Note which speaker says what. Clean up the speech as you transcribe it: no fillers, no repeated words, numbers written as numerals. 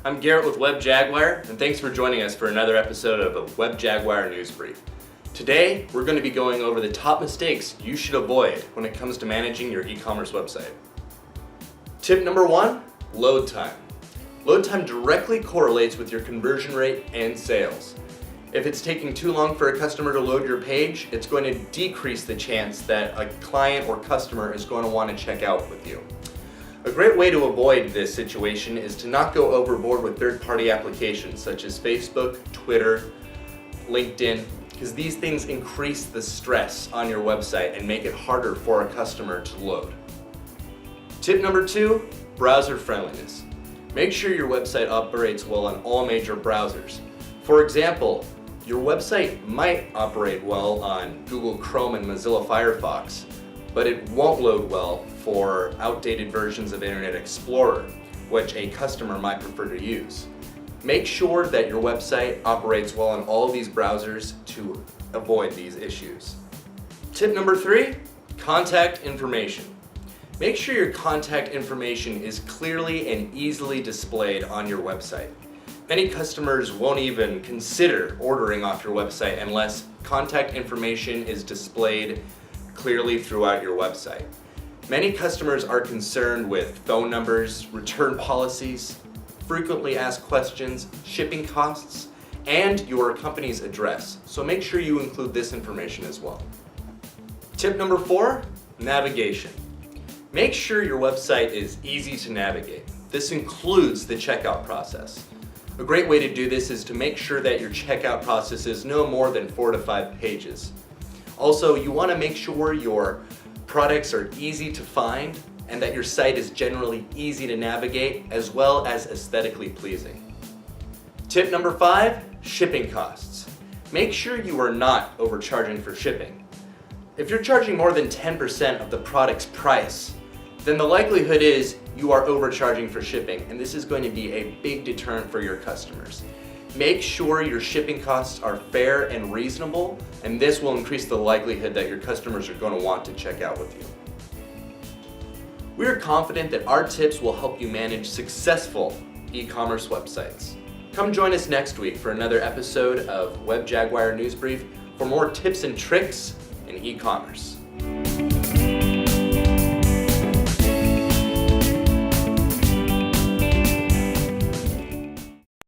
Speaker 1: I'm Garrett with WebJaguar, and thanks for joining us for another episode of a WebJaguar News Brief. Today, we're going to be going over the top mistakes you should avoid when it comes to managing your e-commerce website. Tip number 1, load time. Load time directly correlates with your conversion rate and sales. If it's taking too long for a customer to load your page, it's going to decrease the chance that a client or customer is going to want to check out with you. A great way to avoid this situation is to not go overboard with third-party applications such as Facebook, Twitter, LinkedIn, because these things increase the stress on your website and make it harder for a customer to load. Tip number 2, browser friendliness. Make sure your website operates well on all major browsers. For example, your website might operate well on Google Chrome and Mozilla Firefox, but it won't load well for outdated versions of Internet Explorer, which a customer might prefer to use. Make sure that your website operates well on all these browsers to avoid these issues. Tip number 3, contact information. Make sure your contact information is clearly and easily displayed on your website. Many customers won't even consider ordering off your website unless contact information is displayed clearly throughout your website. Many customers are concerned with phone numbers, return policies, frequently asked questions, shipping costs, and your company's address. So make sure you include this information as well. Tip number 4, navigation. Make sure your website is easy to navigate. This includes the checkout process. A great way to do this is to make sure that your checkout process is no more than 4 to 5 pages. Also, you want to make sure your products are easy to find and that your site is generally easy to navigate as well as aesthetically pleasing. Tip number 5, shipping costs. Make sure you are not overcharging for shipping. If you're charging more than 10% of the product's price, then the likelihood is you are overcharging for shipping, and this is going to be a big deterrent for your customers. Make sure your shipping costs are fair and reasonable, and this will increase the likelihood that your customers are going to want to check out with you. We are confident that our tips will help you manage successful e-commerce websites. Come join us next week for another episode of WebJaguar News Brief for more tips and tricks in e-commerce.